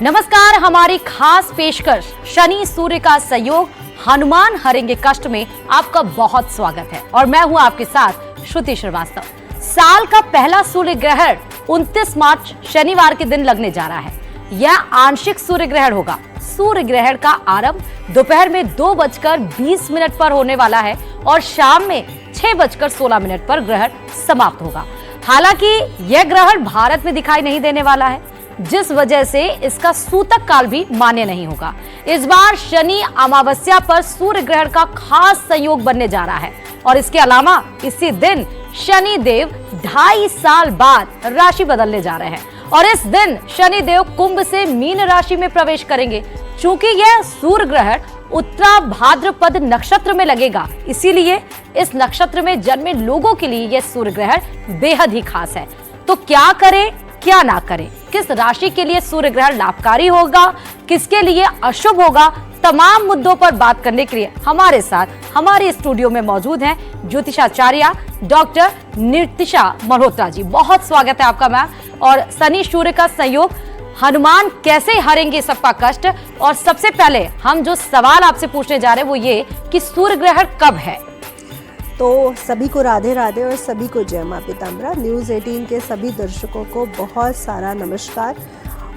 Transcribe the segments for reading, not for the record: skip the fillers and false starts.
नमस्कार, हमारी खास पेशकश शनि सूर्य का संयोग हनुमान हरेंगे कष्ट में आपका बहुत स्वागत है और मैं हूं आपके साथ श्रुति श्रीवास्तव। साल का पहला सूर्य ग्रहण 29 मार्च शनिवार के दिन लगने जा रहा है। यह आंशिक सूर्य ग्रहण होगा। सूर्य ग्रहण का आरंभ दोपहर में 2:20 पर होने वाला है और शाम में 6:16 पर ग्रहण समाप्त होगा। हालांकि यह ग्रहण भारत में दिखाई नहीं देने वाला है, जिस वजह से इसका सूतक काल भी मान्य नहीं होगा। इस बार शनि अमावस्या पर सूर्य ग्रहण का खास संयोग बनने जा रहा है और इसके अलावा इसी दिन शनि देव 2.5 साल बाद राशि बदलने जा रहे हैं और इस दिन शनि देव कुंभ से मीन राशि में प्रवेश करेंगे। चूंकि यह सूर्य ग्रहण उत्तरा भाद्रपद नक्षत्र में लगेगा, इसीलिए इस नक्षत्र में जन्मे लोगों के लिए यह सूर्य ग्रहण बेहद ही खास है। तो क्या करें, क्या ना करें, किस राशि के लिए सूर्य ग्रहण लाभकारी होगा, किसके लिए अशुभ होगा, तमाम मुद्दों पर बात करने के लिए हमारे साथ हमारे स्टूडियो में मौजूद हैं ज्योतिषाचार्य डॉक्टर नितिशा मल्होत्रा जी। बहुत स्वागत है आपका मैम। और शनि सूर्य का संयोग हनुमान कैसे हरेंगे सबका कष्ट, और सबसे पहले हम जो सवाल आपसे पूछने जा रहे हैं वो ये कि सूर्य ग्रहण कब है। तो सभी को राधे राधे और सभी को जय मां पीताम्बरा। न्यूज़ 18 के सभी दर्शकों को बहुत सारा नमस्कार।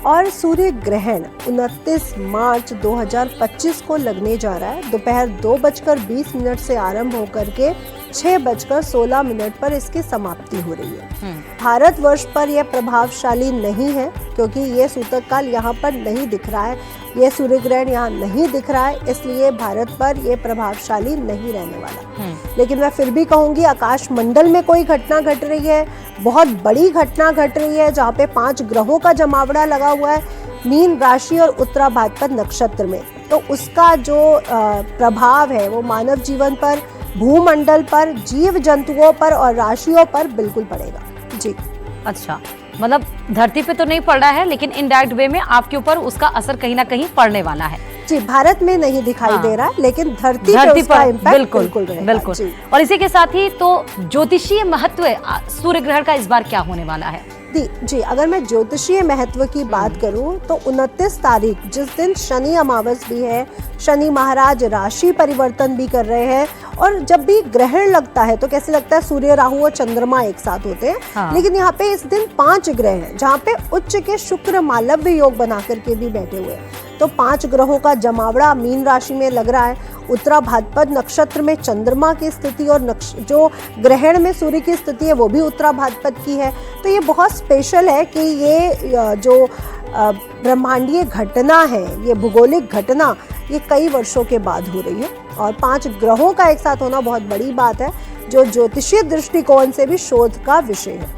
और सूर्य ग्रहण 29 मार्च 2025 को लगने जा रहा है। दोपहर 2:20 से आरंभ होकर के 6:16 पर इसकी समाप्ति हो रही है। भारतवर्ष पर यह प्रभावशाली नहीं है क्योंकि ये सूतक काल यहाँ पर नहीं दिख रहा है, ये सूर्य ग्रहण यहाँ नहीं दिख रहा है, इसलिए भारत पर यह प्रभावशाली नहीं रहने वाला। लेकिन मैं फिर भी कहूंगी, आकाश मंडल में कोई घटना घट रही है, बहुत बड़ी घटना घट रही है, जहाँ पे 5 ग्रहों का जमावड़ा लगा हुआ है मीन राशि और उत्तरा भाद्रपद नक्षत्र में, तो उसका जो प्रभाव है वो मानव जीवन पर, भूमंडल पर, जीव जंतुओं पर और राशियों पर बिल्कुल पड़ेगा जी। अच्छा, मतलब धरती पे तो नहीं पड़ रहा है, लेकिन इनडायरेक्ट वे में आपके ऊपर उसका असर कहीं ना कहीं पड़ने वाला है जी। भारत में नहीं दिखाई दे रहा है, लेकिन धरती पे उसका इम्पैक्ट बिल्कुल। और इसी के साथ ही तो ज्योतिषीय महत्व सूर्य ग्रहण का इस बार क्या होने वाला है जी। अगर मैं ज्योतिषीय महत्व की बात करूं तो 29 तारीख जिस दिन शनि अमावस भी है, शनि महाराज राशि परिवर्तन भी कर रहे हैं, और जब भी ग्रहण लगता है तो कैसे लगता है सूर्य, राहु और चंद्रमा एक साथ होते हैं। हाँ। लेकिन यहाँ पे इस दिन 5 ग्रह हैं, जहाँ पे उच्च के शुक्र मालव्य योग बना करके भी बैठे हुए हैं। तो 5 ग्रहों का जमावड़ा मीन राशि में लग रहा है। उत्तरा भाद्रपद नक्षत्र में चंद्रमा की स्थिति और जो ग्रहण में सूर्य की स्थिति है वो भी उत्तरा भाद्रपद की है। तो ये बहुत स्पेशल है कि ये जो ब्रह्मांडीय घटना है, ये भूगोलिक घटना, ये कई वर्षों के बाद हो रही है और 5 ग्रहों का एक साथ होना बहुत बड़ी बात है, जो ज्योतिषीय दृष्टिकोण से भी शोध का विषय है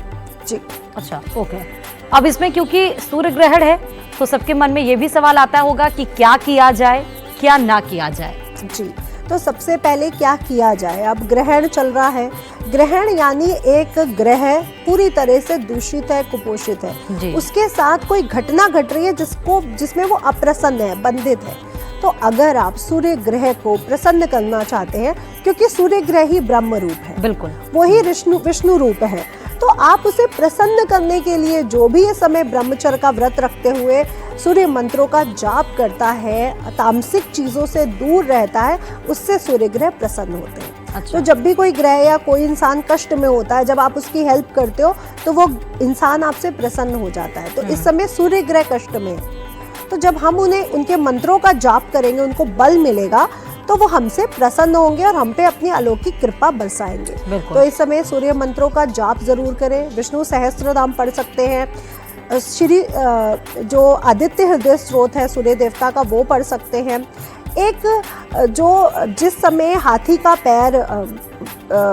जी। अच्छा, ओके। अब इसमें क्योंकि सूर्य ग्रहण है तो सबके मन में ये भी सवाल आता होगा कि क्या किया जाए, क्या ना किया जाए जी। तो सबसे पहले क्या किया जाए, अब ग्रहण चल रहा है। ग्रहण यानी एक ग्रह पूरी तरह से दूषित है, कुपोषित है, उसके साथ कोई घटना घट रही है जिसमें वो अप्रसन्न है, बंधित है। तो अगर आप सूर्य ग्रह को प्रसन्न करना चाहते हैं, क्योंकि सूर्य ग्रह ही ब्रह्म रूप है, बिल्कुल वही विष्णु रूप है, तो आप उसे प्रसन्न करने के लिए जो भी इस समय ब्रह्मचर्य का व्रत रखते हुए सूर्य मंत्रों का जाप करता है, तामसिक चीजों से दूर रहता है, उससे सूर्य ग्रह प्रसन्न होते हैं। अच्छा। तो जब भी कोई ग्रह या कोई इंसान कष्ट में होता है, जब आप उसकी हेल्प करते हो तो वो इंसान आपसे प्रसन्न हो जाता है। तो इस समय सूर्य ग्रह कष्ट में है, तो जब हम उनके मंत्रों का जाप करेंगे, उनको बल मिलेगा, तो वो हमसे प्रसन्न होंगे और हम पे अपनी अलौकिक कृपा बरसाएंगे। तो इस समय सूर्य मंत्रों का जाप जरूर करें। विष्णु सहस्त्रनाम पढ़ सकते हैं, श्री जो आदित्य हृदय स्त्रोत है सूर्य देवता का, वो पढ़ सकते हैं। एक जिस समय हाथी का पैर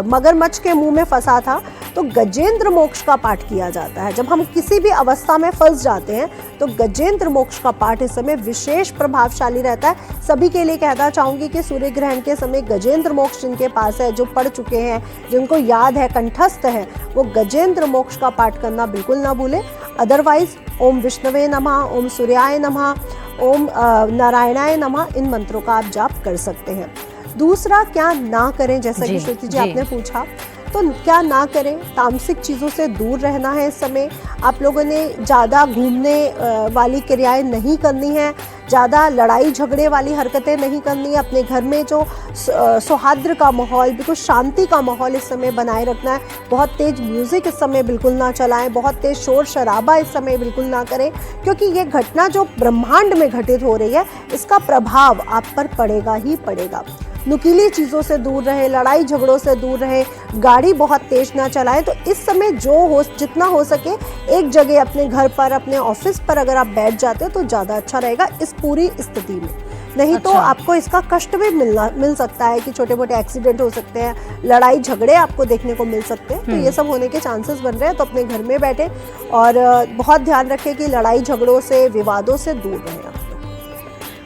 मगरमच्छ के मुंह में फंसा था, तो गजेंद्र मोक्ष का पाठ किया जाता है। जब हम किसी भी अवस्था में फंस जाते हैं तो गजेंद्र मोक्ष का पाठ इस समय विशेष प्रभावशाली रहता है। सभी के लिए कहना चाहूंगी कि सूर्य ग्रहण के समय गजेंद्र मोक्ष जिनके पास है, जो पढ़ चुके हैं, जिनको याद है, कंठस्थ है, वो गजेंद्र मोक्ष का पाठ करना बिल्कुल ना भूलें। अदरवाइज ओम विष्णवे नमः, ओम सूर्याय नमः, ओम नारायणाय नमः, इन मंत्रों का आप जाप कर सकते हैं। दूसरा क्या ना करें, जैसा कि श्रुति जी आपने पूछा, तो क्या ना करें, तामसिक चीज़ों से दूर रहना है। इस समय आप लोगों ने ज़्यादा घूमने वाली क्रियाएं नहीं करनी है, ज़्यादा लड़ाई झगड़े वाली हरकतें नहीं करनी है। अपने घर में जो सौहार्द का माहौल, बिल्कुल शांति का माहौल इस समय बनाए रखना है। बहुत तेज़ म्यूज़िक इस समय बिल्कुल ना चलाएं, बहुत तेज़ शोर शराबा इस समय बिल्कुल ना करें, क्योंकि ये घटना जो ब्रह्मांड में घटित हो रही है इसका प्रभाव आप पर पड़ेगा ही पड़ेगा। नुकीली चीज़ों से दूर रहे, लड़ाई झगड़ों से दूर रहे, गाड़ी बहुत तेज ना चलाएं। तो इस समय जितना हो सके एक जगह अपने घर पर, अपने ऑफिस पर अगर आप बैठ जाते हो तो ज़्यादा अच्छा रहेगा इस पूरी स्थिति में। नहीं तो आपको इसका कष्ट भी मिल सकता है कि छोटे मोटे एक्सीडेंट हो सकते हैं, लड़ाई झगड़े आपको देखने को मिल सकते हैं। तो ये सब होने के चांसेस बन रहे हैं। तो अपने घर में बैठे और बहुत ध्यान रखें कि लड़ाई झगड़ों से, विवादों से दूर रहें।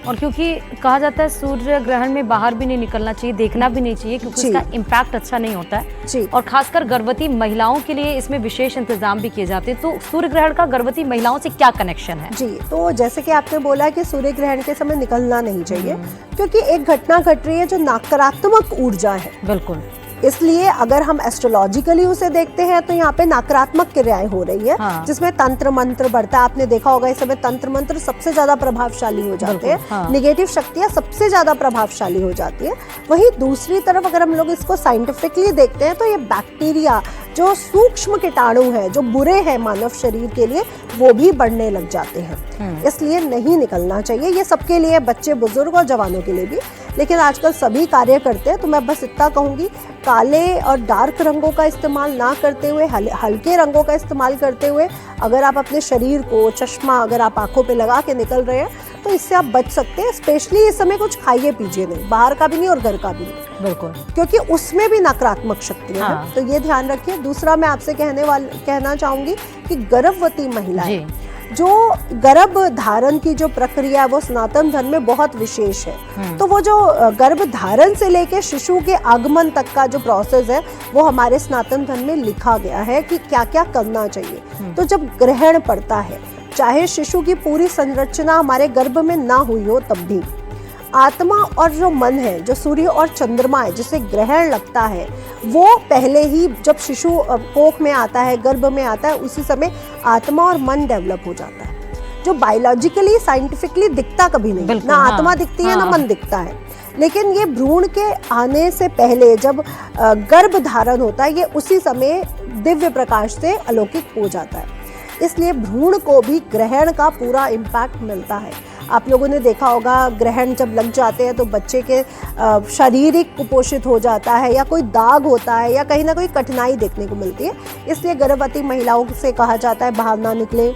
और क्योंकि कहा जाता है सूर्य ग्रहण में बाहर भी नहीं निकलना चाहिए, देखना भी नहीं चाहिए, क्योंकि इसका इम्पैक्ट अच्छा नहीं होता है जी। और खासकर गर्भवती महिलाओं के लिए इसमें विशेष इंतजाम भी किए जाते हैं। तो सूर्य ग्रहण का गर्भवती महिलाओं से क्या कनेक्शन है? जी, तो जैसे कि आपने बोला कि सूर्य ग्रहण के समय निकलना नहीं चाहिए, क्योंकि एक घटना घट रही है जो नकारात्मक ऊर्जा है। बिल्कुल, इसलिए अगर हम एस्ट्रोलॉजिकली उसे देखते हैं तो यहाँ पे नकारात्मक क्रियाएं हो रही है। जिसमें तंत्र मंत्र बढ़ता है। आपने देखा होगा इस समय तंत्र मंत्र सबसे ज्यादा प्रभावशाली हो जाते हैं। निगेटिव शक्तियां सबसे ज्यादा प्रभावशाली हो जाती है। वहीं दूसरी तरफ अगर हम लोग इसको साइंटिफिकली देखते हैं तो ये बैक्टीरिया जो सूक्ष्म कीटाणु है, जो बुरे हैं मानव शरीर के लिए, वो भी बढ़ने लग जाते हैं। इसलिए नहीं निकलना चाहिए। ये सबके लिए, बच्चे, बुजुर्ग और जवानों के लिए भी। लेकिन आजकल सभी कार्य करते हैं, तो मैं बस इतना कहूँगी, काले और डार्क रंगों का इस्तेमाल ना करते हुए, हल्के रंगों का इस्तेमाल करते हुए अगर आप अपने शरीर को, चश्मा अगर आप आंखों पे लगा के निकल रहे हैं तो इससे आप बच सकते हैं। स्पेशली इस समय कुछ खाइए पीजिए नहीं, बाहर का भी नहीं और घर का भी नहीं। बिल्कुल, क्योंकि उसमें भी नकारात्मक शक्तियां हैं। तो ये ध्यान रखिए। दूसरा मैं आपसे कहना चाहूंगी कि गर्भवती महिलाएं, जो गर्भ धारण की जो प्रक्रिया है वो सनातन धर्म में बहुत विशेष है। तो वो जो गर्भ धारण से लेके शिशु के आगमन तक का जो प्रोसेस है वो हमारे सनातन धर्म में लिखा गया है कि क्या क्या करना चाहिए। तो जब ग्रहण पड़ता है, चाहे शिशु की पूरी संरचना हमारे गर्भ में ना हुई हो, तब भी आत्मा और जो मन है, जो सूर्य और चंद्रमा है, जिसे ग्रहण लगता है, वो पहले ही जब शिशु कोख में आता है, गर्भ में आता है, उसी समय आत्मा और मन डेवलप हो जाता है, जो बायोलॉजिकली, साइंटिफिकली दिखता कभी नहीं। ना आत्मा दिखती है, ना मन दिखता है। लेकिन ये भ्रूण के आने से पहले जब गर्भ धारण होता है, ये उसी समय दिव्य प्रकाश से अलौकिक हो जाता है। इसलिए भ्रूण को भी ग्रहण का पूरा इम्पैक्ट मिलता है। आप लोगों ने देखा होगा, ग्रहण जब लग जाते हैं तो बच्चे के शारीरिक कुपोषित हो जाता है, या कोई दाग होता है, या कहीं ना कोई कठिनाई देखने को मिलती है। इसलिए गर्भवती महिलाओं से कहा जाता है बाहर ना निकले,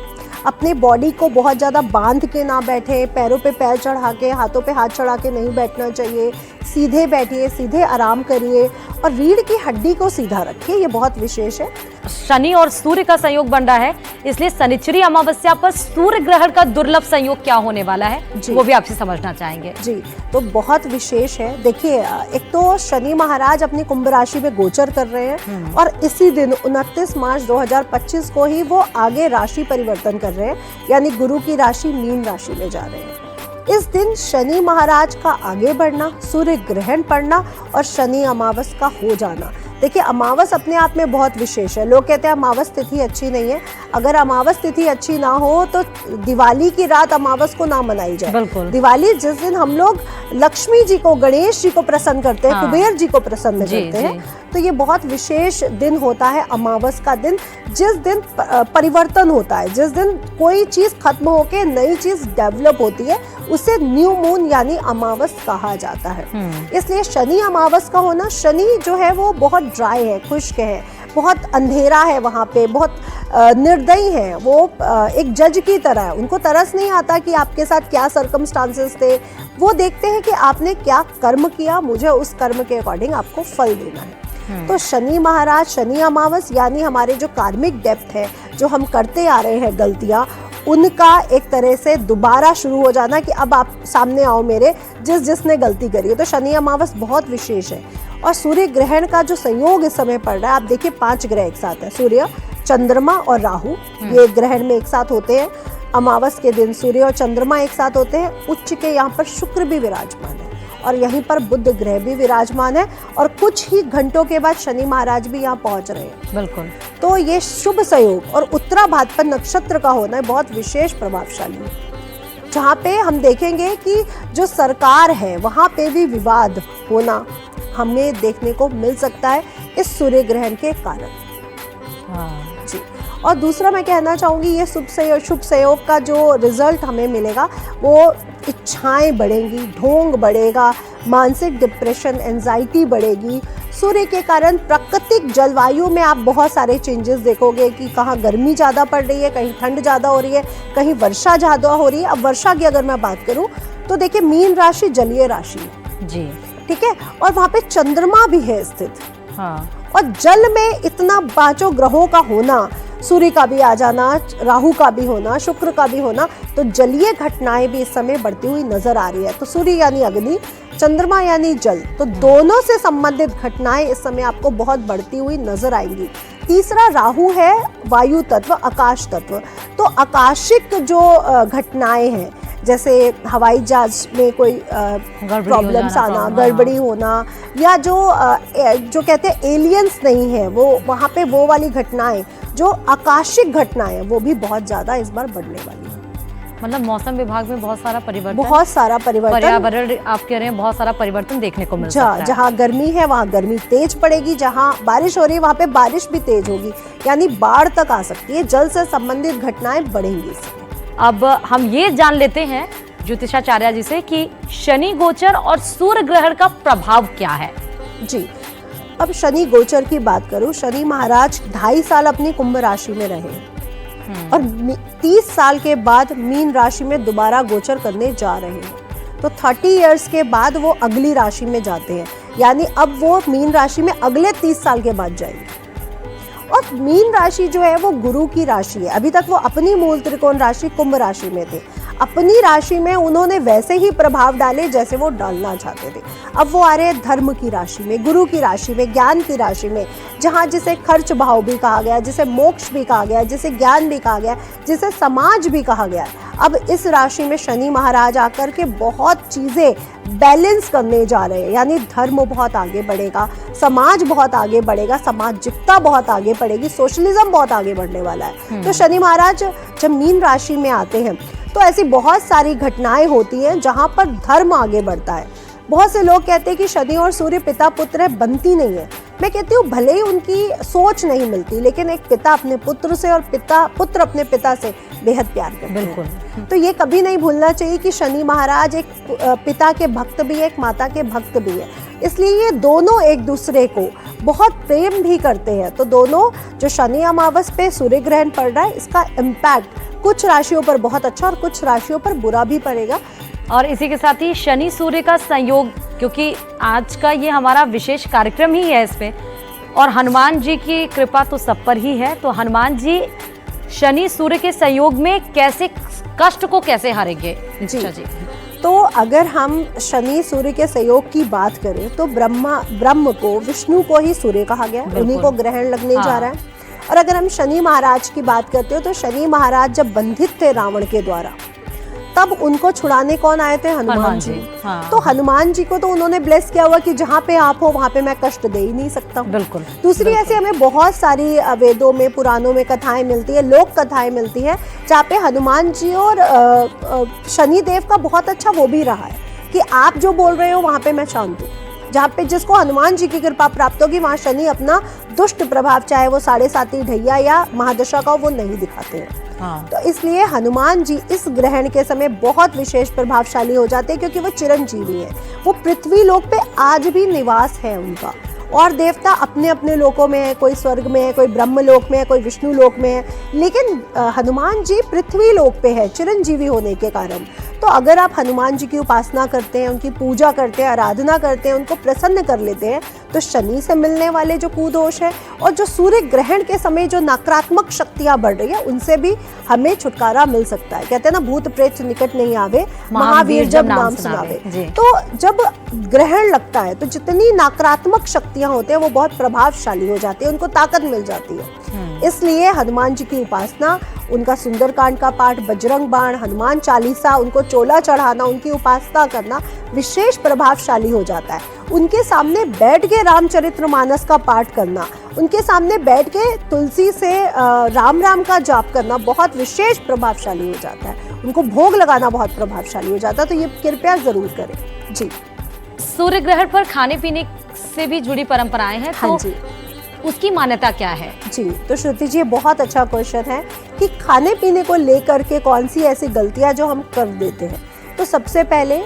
अपने बॉडी को बहुत ज़्यादा बांध के ना बैठे, पैरों पे पैर चढ़ा के, हाथों पे हाथ चढ़ा के नहीं बैठना चाहिए। सीधे बैठिए, सीधे आराम करिए और रीढ़ की हड्डी को सीधा रखिए। ये बहुत विशेष है। शनि और सूर्य का संयोग बन रहा है, इसलिए शनिचरी अमावस्या पर सूर्य ग्रहण का दुर्लभ संयोग क्या होने वाला है, वो भी आपसे समझना चाहेंगे। जी, तो बहुत विशेष है। देखिए, एक तो शनि महाराज अपनी कुंभ राशि में गोचर कर रहे हैं और इसी दिन 29 मार्च 2025 को ही वो आगे राशि परिवर्तन कर रहे हैं, यानी गुरु की राशि मीन राशि में जा रहे हैं। इस दिन शनि महाराज का आगे बढ़ना, सूर्य ग्रहण पड़ना और शनि अमावस का हो जाना। देखिए, अमावस अपने आप में बहुत विशेष है। लोग कहते हैं अमावस तिथि अच्छी नहीं है। अगर अमावस तिथि अच्छी ना हो तो दिवाली की रात अमावस को ना मनाई जाए। दिवाली जिस दिन हम लोग लक्ष्मी जी को, गणेश जी को प्रसन्न करते हैं, कुबेर जी को प्रसन्न करते हैं, तो ये बहुत विशेष दिन होता है अमावस का दिन, जिस दिन परिवर्तन होता है, जिस दिन कोई चीज खत्म होके नई चीज डेवलप होती है, उसे न्यू मून यानी अमावस कहा जाता है। इसलिए शनि अमावस का होना, शनि जो है वो बहुत ड्राई है, खुश्क है, बहुत अंधेरा है, वहाँ पे बहुत निर्दयी है। वो एक जज की तरह है। उनको तरस नहीं आता कि आपके साथ क्या सर्कमस्टांसेस थे। वो देखते हैं कि आपने क्या कर्म किया, मुझे उस कर्म के अकॉर्डिंग आपको फल देना है। तो शनि महाराज, शनि अमावस यानी हमारे जो कार्मिक डेप्थ है, जो हम करते आ रहे हैं गलतियाँ, उनका एक तरह से दोबारा शुरू हो जाना कि अब आप सामने आओ मेरे, जिसने गलती करी है। तो शनि अमावस बहुत विशेष है। और सूर्य ग्रहण का जो संयोग इस समय पड़ रहा है, आप देखिए 5 ग्रह एक साथ है, सूर्य, चंद्रमा और राहु, ये ग्रहण में एक साथ होते हैं। अमावस के दिन सूर्य और चंद्रमा एक साथ होते हैं। उच्च के यहाँ पर शुक्र भी विराजमान है और यहीं पर बुध ग्रह भी विराजमान है और कुछ ही घंटों के बाद शनि महाराज भी यहाँ पहुंच रहे हैं। बिल्कुल। तो ये शुभ संयोग और उत्तरा भाद्रपद नक्षत्र का होना बहुत विशेष प्रभावशाली है, जहाँ पे हम देखेंगे कि जो सरकार है वहाँ पे भी विवाद होना हमें देखने को मिल सकता है इस सूर्य ग्रहण के कारण। जी। और दूसरा मैं कहना चाहूँगी ये शुभ संयोग का जो रिजल्ट हमें मिलेगा वो इच्छाएं बढ़ेंगी, ढोंग बढ़ेगा, मानसिक डिप्रेशन, एंजाइटी बढ़ेगी। सूर्य के कारण प्राकृतिक जलवायु में आप बहुत सारे चेंजेस देखोगे कि कहाँ गर्मी ज़्यादा पड़ रही है, कहीं ठंड ज़्यादा हो रही है, कहीं वर्षा ज़्यादा हो रही है। अब वर्षा की अगर मैं बात करूँ तो देखिए मीन राशि जलीय राशि है जी, ठीक है, और वहाँ पे चंद्रमा भी है स्थित। हाँ। और जल में इतना 5 ग्रहों का होना, सूर्य का भी आ जाना, राहु का भी होना, शुक्र का भी होना, तो जलीय घटनाएं भी इस समय बढ़ती हुई नजर आ रही है। तो सूर्य यानी अग्नि, चंद्रमा यानी जल, तो दोनों से संबंधित घटनाएं इस समय आपको बहुत बढ़ती हुई नजर आएंगी। तीसरा राहु है वायु तत्व, आकाश तत्व, तो आकाशिक जो घटनाएं हैं जैसे हवाई जहाज में कोई प्रॉब्लम्स आना, गड़बड़ी होना, या जो कहते हैं एलियंस नहीं है वो, वहाँ पे वो वाली घटनाएं जो आकाशिक घटनाएं वो भी बहुत ज़्यादा इस बार बढ़ने वाली है। मतलब मौसम विभाग में बहुत सारा परिवर्तन, पर्यावरण आप कह रहे हैं बहुत सारा परिवर्तन देखने को मिल सकता है। जहाँ गर्मी है वहाँ गर्मी तेज पड़ेगी, जहाँ बारिश हो रही है वहाँ पे बारिश भी तेज होगी, यानी बाढ़ तक आ सकती है। जल से संबंधित घटनाएं बढ़ेंगी इसमें। अब हम ये जान लेते हैं ज्योतिषाचार्य जी से कि शनि गोचर और सूर्य ग्रहण का प्रभाव क्या है। जी, अब शनि गोचर की बात करूं, शनि महाराज 2.5 साल अपनी कुंभ राशि में रहे और 30 साल के बाद मीन राशि में दोबारा गोचर करने जा रहे हैं। तो 30 इयर्स के बाद वो अगली राशि में जाते हैं, यानी अब वो मीन राशि में अगले 30 साल के बाद जाएंगे। और मीन राशि जो है वो गुरु की राशि है। अभी तक वो अपनी मूल त्रिकोण राशि कुंभ राशि में थे, अपनी राशि में उन्होंने वैसे ही प्रभाव डाले जैसे वो डालना चाहते थे। अब वो आ रहे हैं धर्म की राशि में, गुरु की राशि में, ज्ञान की राशि में, जहाँ जिसे खर्च भाव भी कहा गया, जिसे मोक्ष भी कहा गया, जिसे ज्ञान भी कहा गया, जिसे समाज भी कहा गया। अब इस राशि में शनि महाराज आकर के बहुत चीजें बैलेंस करने जा रहे हैं, यानी धर्म बहुत आगे बढ़ेगा, समाज बहुत आगे बढ़ेगा, सामाजिकता बहुत आगे बढ़ेगी, सोशलिज्म बहुत आगे बढ़ने वाला है। तो शनि महाराज जब मीन राशि में आते हैं तो ऐसी बहुत सारी घटनाएं होती हैं जहां पर धर्म आगे बढ़ता है। बहुत से लोग कहते हैं कि शनि और सूर्य पिता पुत्र है, बनती नहीं है। मैं कहती हूँ भले ही उनकी सोच नहीं मिलती, लेकिन एक पिता अपने पुत्र से और पुत्र अपने पिता से बेहद प्यार करते हैं। बिल्कुल। तो ये कभी नहीं भूलना चाहिए कि शनि महाराज एक पिता के भक्त भी है, एक माता के भक्त भी है, इसलिए ये दोनों एक दूसरे को बहुत प्रेम भी करते हैं। तो दोनों जो शनि अमावस पे सूर्य ग्रहण पड़ रहा है, इसका इम्पैक्ट कुछ राशियों पर बहुत अच्छा और कुछ राशियों पर बुरा भी पड़ेगा। और इसी के साथ ही शनि सूर्य का संयोग, क्योंकि आज का ये हमारा विशेष कार्यक्रम ही है इसमें, और हनुमान जी की कृपा तो सब पर ही है, तो हनुमान जी शनि सूर्य के संयोग में कैसे कष्ट को कैसे हारेंगे? जी, तो अगर हम शनि सूर्य के संयोग की बात करें तो ब्रह्म को, विष्णु को ही सूर्य कहा गया, उन्हीं को ग्रहण लगने जा रहा है। और अगर हम शनि महाराज की बात करते हो तो शनि महाराज जब बंधित थे रावण के द्वारा, तब उनको छुड़ाने कौन आए थे? हनुमान जी। तो हनुमान जी को तो उन्होंने ब्लेस किया हुआ कि जहाँ पे आप हो वहाँ पे मैं कष्ट दे ही नहीं सकता। बिल्कुल। दूसरी ऐसे हमें बहुत सारी वेदों में, पुराणों में कथाएं मिलती है, लोक कथाएं मिलती है, जहाँ पे हनुमान जी और शनि देव का बहुत अच्छा वो भी रहा है कि आप जो बोल रहे हो वहाँ पे मैं शांत हूँ। जहाँ पे जिसको हनुमान जी की कृपा प्राप्त होगी वहाँ शनि अपना दुष्ट प्रभाव, चाहे वो 7.5 ढैया या महादशा का, वो नहीं दिखाते हैं। तो इसलिए हनुमान जी इस ग्रहण के समय बहुत विशेष प्रभावशाली हो जाते हैं, क्योंकि वो चिरंजीवी है, वो पृथ्वी लोक पे आज भी निवास है उनका। और देवता अपने अपने लोकों में है, कोई स्वर्ग में है, कोई ब्रह्म लोक में है, कोई विष्णु लोक में है, लेकिन हनुमान जी पृथ्वी लोक पे है चिरंजीवी होने के कारण। तो अगर आप हनुमान जी की उपासना करते हैं, उनकी पूजा करते हैं, आराधना करते हैं, उनको प्रसन्न कर लेते हैं, तो शनि से मिलने वाले जो कुदोष है और जो सूर्य ग्रहण के समय जो नकारात्मक शक्तियां बढ़ रही है, उनसे भी हमें छुटकारा मिल सकता है। कहते हैं ना, भूत प्रेत निकट नहीं आवे, महावीर जब नाम सुनावे। तो जब ग्रहण लगता है तो जितनी नकारात्मक शक्तियां होती हैं वो बहुत प्रभावशाली हो जाती है, उनको ताकत मिल जाती है। इसलिए हनुमान जी की उपासना उनका सुंदरकांड का पाठ, बजरंग बाण, हनुमान चालीसा, उनको चोला चढ़ाना, उनकी उपासना करना विशेष प्रभावशाली हो जाता है। उनके सामने बैठ के रामचरितमानस का पाठ करना, उनके सामने बैठ के तुलसी से राम राम का जाप करना बहुत विशेष प्रभावशाली हो जाता है। उनको भोग लगाना बहुत प्रभावशाली हो जाता है। तो ये कृपया जरूर करें। जी, सूर्य ग्रहण पर खाने पीने से भी जुड़ी परंपराएं हैं, हाँ जी, उसकी मान्यता क्या है? जी, तो श्रुति जी, बहुत अच्छा क्वेश्चन है कि खाने पीने को लेकर के कौन सी ऐसी गलतियां जो हम कर देते हैं। तो सबसे पहले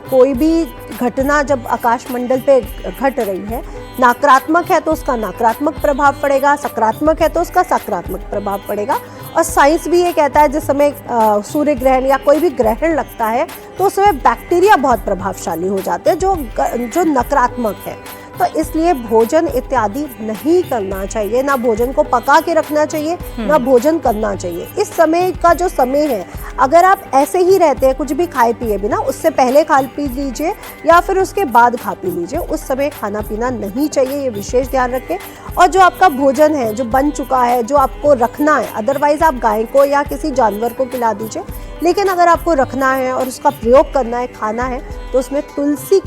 कोई भी घटना जब आकाशमंडल पे घट रही है, नकारात्मक है तो उसका नकारात्मक प्रभाव पड़ेगा, सकारात्मक है तो उसका सकारात्मक प्रभाव पड़ेगा। और साइंस भी ये कहता है जिस समय सूर्य ग्रहण या कोई भी ग्रहण लगता है तो उस समय बैक्टीरिया बहुत प्रभावशाली हो जाते हैं जो नकारात्मक है। तो इसलिए भोजन इत्यादि नहीं करना चाहिए, ना भोजन को पका के रखना चाहिए, ना भोजन करना चाहिए। इस समय का जो समय है, अगर आप ऐसे ही रहते हैं कुछ भी खाए पिए बिना, उससे पहले खा पी लीजिए या फिर उसके बाद खा पी लीजिए, उस समय खाना पीना नहीं चाहिए, ये विशेष ध्यान रखें। और जो आपका भोजन है जो बन चुका है, जो आपको रखना है, अदरवाइज आप गाय को या किसी जानवर को खिला दीजिए, लेकिन अगर आपको रखना है और उसका प्रयोग करना है, खाना है, तो उसमें तुलसी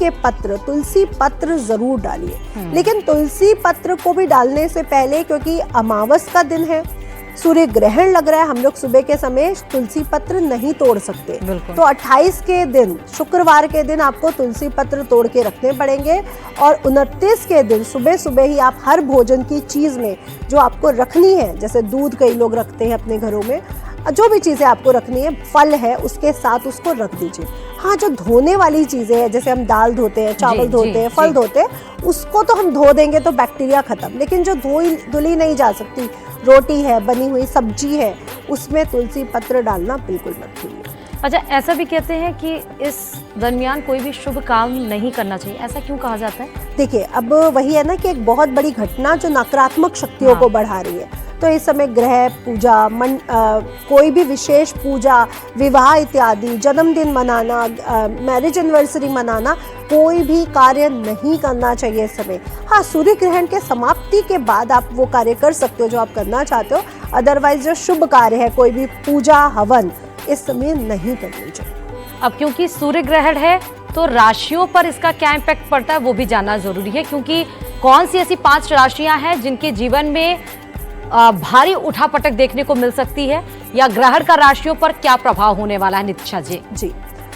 पत्र जरूर डालिए। लेकिन तुलसी पत्र को भी डालने से पहले, क्योंकि अमावस का दिन है, सूर्य ग्रहण लग रहा है, हम लोग सुबह के समय तुलसी पत्र नहीं तोड़ सकते। तो 28 के दिन, शुक्रवार के दिन आपको तुलसी पत्र तोड़ के रखने पड़ेंगे। और 29 के दिन सुबह सुबह ही आप हर भोजन की चीज में जो आपको रखनी है, जैसे दूध कई लोग रखते हैं अपने घरों में, जो भी चीज़ें आपको रखनी है, फल है, उसके साथ उसको रख दीजिए। हाँ, जो धोने वाली चीज़ें हैं, जैसे हम दाल धोते हैं, चावल धोते हैं, फल धोते हैं, उसको तो हम धो देंगे तो बैक्टीरिया खत्म। लेकिन जो धुली नहीं जा सकती, रोटी है, बनी हुई सब्जी है, उसमें तुलसी पत्र डालना बिल्कुल मत भूलिए। अच्छा, ऐसा भी कहते हैं कि इस दरमियान कोई भी शुभ काम नहीं करना चाहिए, ऐसा क्यों कहा जाता है? देखिए, अब वही है ना कि एक बहुत बड़ी घटना जो नकारात्मक शक्तियों को बढ़ा रही है, तो इस समय ग्रह पूजा, कोई भी विशेष पूजा, विवाह इत्यादि, जन्मदिन मनाना, मैरिज एनिवर्सरी मनाना, कोई भी कार्य नहीं करना चाहिए इस समय। हाँ, सूर्य ग्रहण के समाप्ति के बाद आप वो कार्य कर सकते हो जो आप करना चाहते हो, अदरवाइज जो शुभ कार्य है, कोई भी पूजा हवन, इस समय नहीं करनी चाहिए। अब क्योंकि सूर्य ग्रहण है तो राशियों पर इसका क्या इम्पैक्ट पड़ता है वो भी जानना जरूरी है, क्योंकि कौन सी ऐसी 5 राशियां हैं जिनके जीवन में भारी उठापटक देखने को मिल सकती है, या ग्रहण का राशियों पर क्या प्रभाव होने वाला है? नितिशा जी। जी,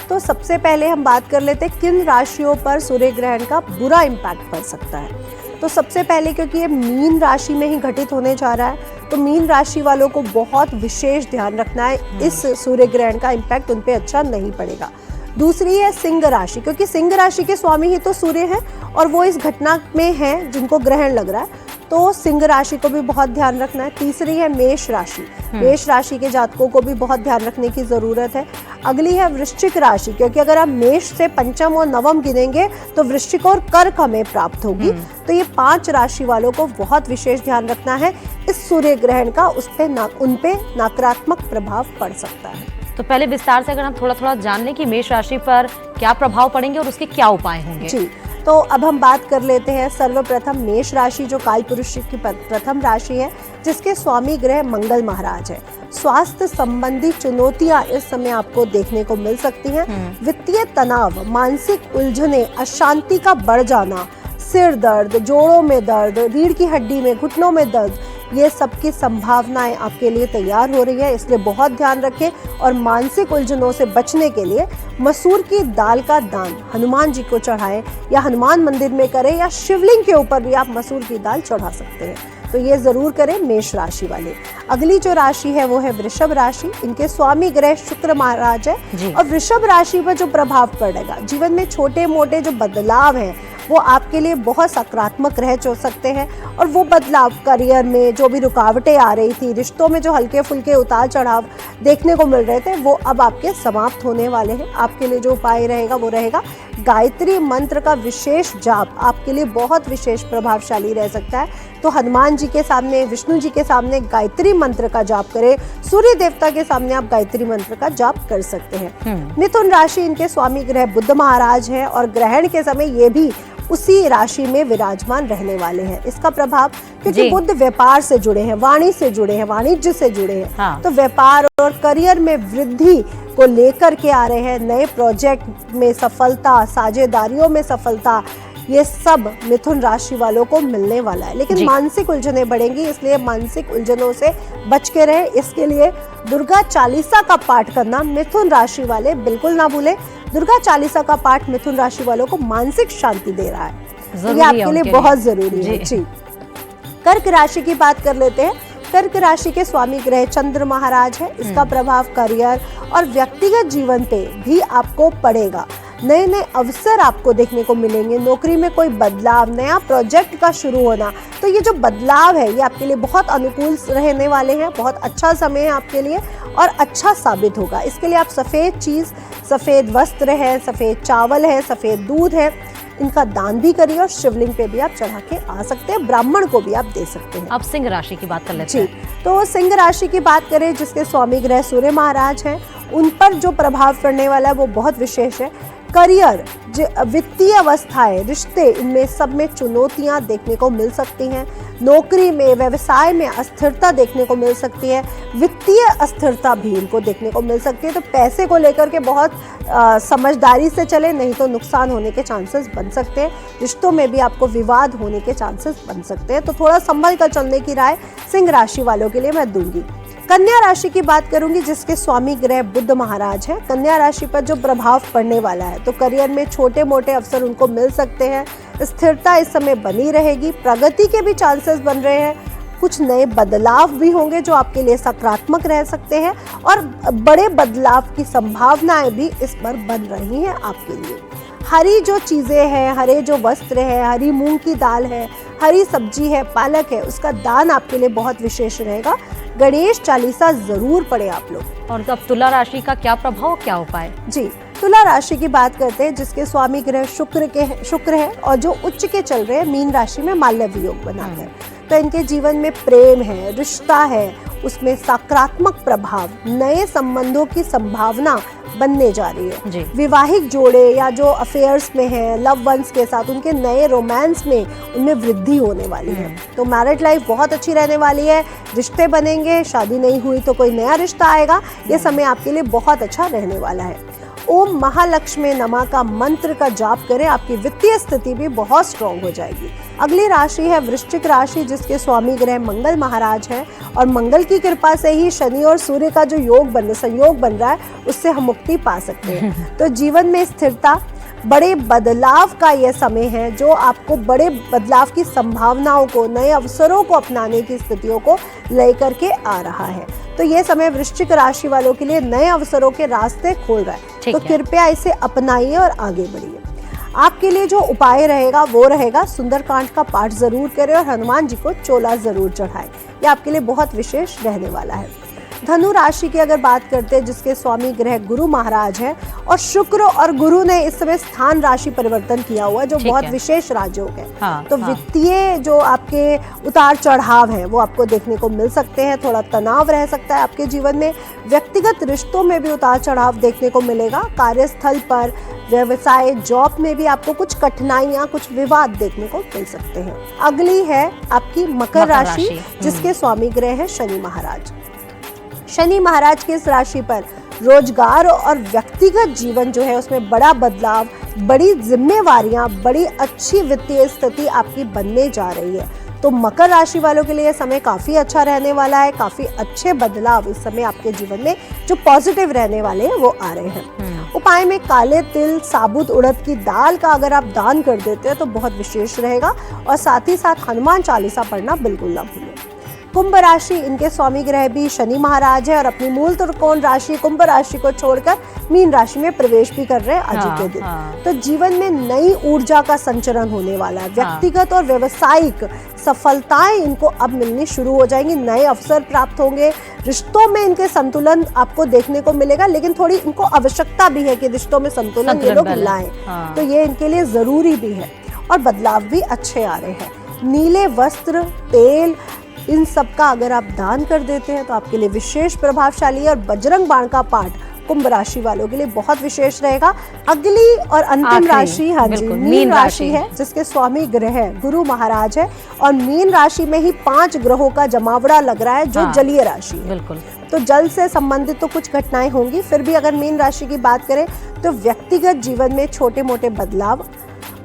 तो सबसे पहले हम बात कर लेते हैं किन राशियों पर सूर्य ग्रहण का बुरा इम्पैक्ट पड़ सकता है। तो सबसे पहले, क्योंकि ये मीन राशि में ही घटित होने जा रहा है, तो मीन राशि वालों को बहुत विशेष ध्यान रखना है, इस सूर्य ग्रहण का इम्पैक्ट उन पे अच्छा नहीं पड़ेगा। दूसरी है सिंह राशि, क्योंकि सिंह राशि के स्वामी ही तो सूर्य है और वो इस घटना में है जिनको ग्रहण लग रहा है, तो सिंह राशि को भी बहुत ध्यान रखना है। तीसरी है मेष राशि, मेष राशि के जातकों को भी बहुत ध्यान रखने की जरूरत है। अगली है वृश्चिक राशि, क्योंकि अगर आप मेष से पंचम और नवम गिनेंगे तो वृश्चिक और कर्क हमें प्राप्त होगी। तो ये 5 राशि वालों को बहुत विशेष ध्यान रखना है, इस सूर्य ग्रहण का उन पे नकारात्मक प्रभाव पड़ सकता है। तो पहले विस्तार से अगर हम थोड़ा जान लें कि मेष राशि पर क्या प्रभाव पड़ेंगे और उसके क्या उपाय होंगे। जी, तो अब हम बात कर लेते हैं सर्वप्रथम मेष राशि, जो कालपुरुष की प्रथम राशि है, जिसके स्वामी ग्रह मंगल महाराज है। स्वास्थ्य संबंधी चुनौतियां इस समय आपको देखने को मिल सकती हैं। वित्तीय तनाव, मानसिक उलझने, अशांति का बढ़ जाना, सिर दर्द, जोड़ों में दर्द, रीढ़ की हड्डी में, घुटनों में दर्द, ये सब की संभावनाएं आपके लिए तैयार हो रही है, इसलिए बहुत ध्यान रखें। और मानसिक उलझनों से बचने के लिए मसूर की दाल का दान हनुमान जी को चढ़ाएं, या हनुमान मंदिर में करें, या शिवलिंग के ऊपर भी आप मसूर की दाल चढ़ा सकते हैं। तो ये जरूर करें मेष राशि वाले। अगली जो राशि है वो है वृषभ राशि, इनके स्वामी ग्रह शुक्र महाराज है। और वृषभ राशि पर जो प्रभाव पड़ेगा, जीवन में छोटे मोटे जो बदलाव हैं वो आपके लिए बहुत सकारात्मक रह सकते हैं। और वो बदलाव, करियर में जो भी रुकावटें आ रही थी, रिश्तों में जो हल्के फुल्के उतार चढ़ाव देखने को मिल रहे थे, वो अब आपके समाप्त होने वाले हैं। आपके लिए जो उपाय रहेगा वो रहेगा गायत्री मंत्र का विशेष जाप, आपके लिए बहुत विशेष प्रभावशाली रह सकता है। तो हनुमान जी के सामने, विष्णु जी के सामने गायत्री मंत्र का जाप करें, सूर्य देवता के सामने आप गायत्री मंत्र का जाप कर सकते हैं। मिथुन राशि, इनके स्वामी ग्रह बुध महाराज है, और ग्रहण के समय ये भी उसी राशि में विराजमान रहने वाले हैं। इसका प्रभाव, क्योंकि जी। बुध व्यापार से जुड़े हैं, वाणी से जुड़े हैं, वाणिज्य से जुड़े हैं, हाँ। तो व्यापार और करियर में वृद्धि को लेकर के आ रहे हैं। नए प्रोजेक्ट में सफलता, साझेदारियों में सफलता, ये सब मिथुन राशि वालों को मिलने वाला है। लेकिन जी। मानसिक उलझनें बढ़ेंगी, इसलिए मानसिक उलझनों से बच के रहें। इसके लिए दुर्गा चालीसा का पाठ करना मिथुन राशि वाले बिल्कुल ना भूलें। दुर्गा चालीसा का पाठ मिथुन राशि वालों को मानसिक शांति दे रहा है, ये आपके लिए बहुत जरूरी है। जी। कर्क राशि की बात कर लेते हैं। कर्क राशि के स्वामी ग्रह चंद्र महाराज है। इसका प्रभाव करियर और व्यक्तिगत जीवन पे भी आपको पड़ेगा। नए नए अवसर आपको देखने को मिलेंगे, नौकरी में कोई बदलाव, नया प्रोजेक्ट का शुरू होना, तो ये जो बदलाव है ये आपके लिए बहुत अनुकूल रहने वाले हैं। बहुत अच्छा समय है आपके लिए और अच्छा साबित होगा। इसके लिए आप सफ़ेद चीज़, सफ़ेद वस्त्र है, सफ़ेद चावल है, सफ़ेद दूध है, इनका दान भी करिए और शिवलिंग पे भी आप चढ़ा के आ सकते हैं। ब्राह्मण को भी आप दे सकते हैं। अब सिंह राशि की बात कर लेते जी, हैं। तो सिंह राशि की बात करें, जिसके स्वामी ग्रह सूर्य महाराज हैं, उन पर जो प्रभाव पड़ने वाला है वो बहुत विशेष है। करियर, वित्तीय अवस्थाएं, रिश्ते, इनमें सब में चुनौतियां देखने को मिल सकती हैं। नौकरी में, व्यवसाय में अस्थिरता देखने को मिल सकती है। वित्तीय अस्थिरता भी इनको देखने को मिल सकती है। तो पैसे को लेकर के बहुत समझदारी से चले, नहीं तो नुकसान होने के चांसेस बन सकते हैं। रिश्तों में भी आपको विवाद होने के चांसेस बन सकते हैं, तो थोड़ा संभल कर चलने की राय सिंह राशि वालों के लिए मैं दूंगी। कन्या राशि की बात करूंगी, जिसके स्वामी ग्रह बुध महाराज हैं। कन्या राशि पर जो प्रभाव पड़ने वाला है, तो करियर में छोटे मोटे अवसर उनको मिल सकते हैं। स्थिरता इस समय बनी रहेगी। प्रगति के भी चांसेस बन रहे हैं। कुछ नए बदलाव भी होंगे जो आपके लिए सकारात्मक रह सकते हैं, और बड़े बदलाव की संभावनाएं भी इस पर बन रही हैं आपके लिए। हरी जो चीज़ें हैं, हरे जो वस्त्र है, हरी मूंग की दाल है, हरी सब्जी है, पालक है, उसका दान आपके लिए बहुत विशेष रहेगा। गणेश चालीसा जरूर पढ़े आप लोग। और अब तुला राशि का क्या प्रभाव, क्या उपाय? जी, तुला राशि की बात करते हैं, जिसके स्वामी ग्रह शुक्र है और जो उच्च के चल रहे हैं मीन राशि में मालव्य योग बनाकर। तो इनके जीवन में प्रेम है, रिश्ता है, उसमें सकारात्मक प्रभाव, नए संबंधों की संभावना बनने जा रही है। विवाहिक जोड़े या जो अफेयर्स में हैं, लव वंस के साथ, उनके नए रोमांस में, उनमें वृद्धि होने वाली है। तो मैरिड लाइफ बहुत अच्छी रहने वाली है। रिश्ते बनेंगे, शादी नहीं हुई तो कोई नया रिश्ता आएगा। ये समय आपके लिए बहुत अच्छा रहने वाला है। ओम महालक्ष्मी नमा का मंत्र का जाप करें, आपकी वित्तीय स्थिति भी बहुत स्ट्रॉन्ग हो जाएगी। अगली राशि है वृश्चिक राशि, जिसके स्वामी ग्रह मंगल महाराज हैं, और मंगल की कृपा से ही शनि और सूर्य का जो संयोग बन रहा है, उससे हम मुक्ति पा सकते हैं। तो जीवन में स्थिरता, बड़े बदलाव का यह समय है, जो आपको बड़े बदलाव की संभावनाओं को, नए अवसरों को अपनाने की स्थितियों को लेकर के आ रहा है। तो ये समय वृश्चिक राशि वालों के लिए नए अवसरों के रास्ते खोल रहा है। तो कृपया इसे अपनाइए और आगे बढ़िए। आपके लिए जो उपाय रहेगा वो रहेगा, सुंदरकांड का पाठ जरूर करें और हनुमान जी को चोला जरूर चढ़ाएं। ये आपके लिए बहुत विशेष रहने वाला है। धनु राशि की अगर बात करते हैं, जिसके स्वामी ग्रह गुरु महाराज हैं, और शुक्र और गुरु ने इस समय स्थान राशि परिवर्तन किया हुआ है, जो बहुत विशेष राजयोग है। तो वित्तीय जो आपके उतार चढ़ाव हैं वो आपको देखने को मिल सकते हैं। थोड़ा तनाव रह सकता है आपके जीवन में। व्यक्तिगत रिश्तों में भी उतार चढ़ाव देखने को मिलेगा। कार्यस्थल पर, व्यवसाय, जॉब में भी आपको कुछ कठिनाइयां, कुछ विवाद देखने को मिल सकते हैं। अगली है आपकी मकर राशि, जिसके स्वामी ग्रह है शनि महाराज। शनि महाराज के इस राशि पर रोजगार और व्यक्तिगत जीवन जो है उसमें बड़ा बदलाव, बड़ी जिम्मेवारियां, बड़ी अच्छी वित्तीय स्थिति आपकी बनने जा रही है। तो मकर राशि वालों के लिए यह समय काफी अच्छा रहने वाला है। काफी अच्छे बदलाव इस समय आपके जीवन में जो पॉजिटिव रहने वाले हैं वो आ रहे हैं। उपाय में काले तिल, साबुत उड़द की दाल का अगर आप दान कर देते हैं तो बहुत विशेष रहेगा, और साथ ही साथ हनुमान चालीसा पढ़ना बिल्कुल ना भूलें। कुंभ राशि, इनके स्वामी ग्रह भी शनि महाराज है, और अपनी मूल त्रिकोण राशि कुंभ राशि को छोड़कर मीन राशि में प्रवेश भी कर रहे हैं आज के दिन। तो जीवन में नई ऊर्जा का संचरण होने वाला है। व्यक्तिगत और व्यवसायिक सफलताएं इनको अब मिलनी शुरू हो जाएंगी। नए अवसर प्राप्त होंगे। रिश्तों में इनके संतुलन आपको देखने को मिलेगा, लेकिन थोड़ी इनको आवश्यकता भी है कि रिश्तों में संतुलन ये लोग लाएं। तो ये इनके लिए जरूरी भी है, और बदलाव भी अच्छे आ रहे हैं। नीले वस्त्र, तेल, इन सब का अगर आप दान कर देते हैं तो आपके लिए विशेष प्रभावशाली है। और बजरंग बाण का पाठ कुंभ राशि वालों के लिए बहुत विशेष रहेगा। अगली और अंतिम आखिरी, राशि, हाँ जी, बिल्कुल, मीन राशि है, जिसके स्वामी ग्रह गुरु महाराज है और मीन राशि में ही 5 ग्रहों का जमावड़ा लग रहा है जो हाँ, जलीय राशि है। बिल्कुल। तो जल से संबंधित तो कुछ घटनाएं होंगी, फिर भी अगर मीन राशि की बात करें तो व्यक्तिगत जीवन में छोटे मोटे बदलाव,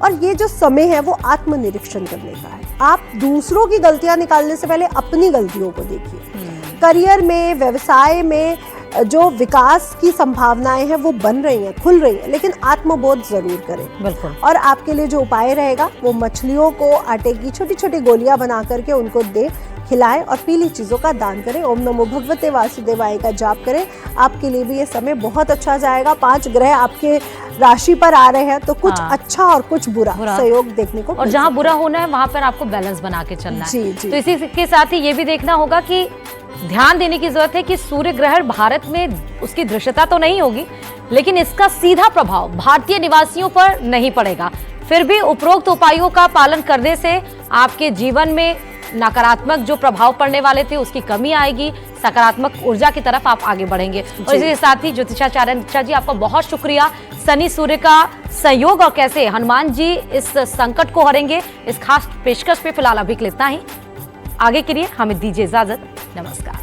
और ये जो समय है वो आत्मनिरीक्षण करने का है। आप दूसरों की गलतियां निकालने से पहले अपनी गलतियों को देखिए। करियर में, व्यवसाय में जो विकास की संभावनाएं हैं वो बन रही हैं, खुल रही हैं, लेकिन आत्मबोध जरूर करें। बिल्कुल। और आपके लिए जो उपाय रहेगा वो मछलियों को आटे की छोटी छोटी गोलियां बना करके उनको दे, खिलाएं और पीली चीजों का दान करें। ओम नमो भगवते वासुदेवाय का जाप करें। आपके लिए भी ये समय बहुत अच्छा जाएगा। 5 ग्रह आपके राशि पर आ रहे हैं तो कुछ हाँ, अच्छा और कुछ बुरा सहयोग देखने को, और जहाँ बुरा होना है वहां पर आपको बैलेंस बना के चलना है। जी, जी। तो इसी के साथ ही ये भी देखना होगा कि ध्यान देने की जरूरत है कि सूर्य ग्रहण भारत में उसकी दृश्यता तो नहीं होगी, लेकिन इसका सीधा प्रभाव भारतीय निवासियों पर नहीं पड़ेगा। फिर भी उपरोक्त उपायों का पालन करने से आपके जीवन में नकारात्मक जो प्रभाव पड़ने वाले थे उसकी कमी आएगी, सकारात्मक ऊर्जा की तरफ आप आगे बढ़ेंगे। और इसके साथ ही ज्योतिषाचार्य जी आपका बहुत शुक्रिया। शनि सूर्य का संयोग और कैसे हनुमान जी इस संकट को हरेंगे, इस खास पेशकश पे फिलहाल अभी के लिए इतना ही। आगे के लिए हमें दीजिए इजाजत। नमस्कार।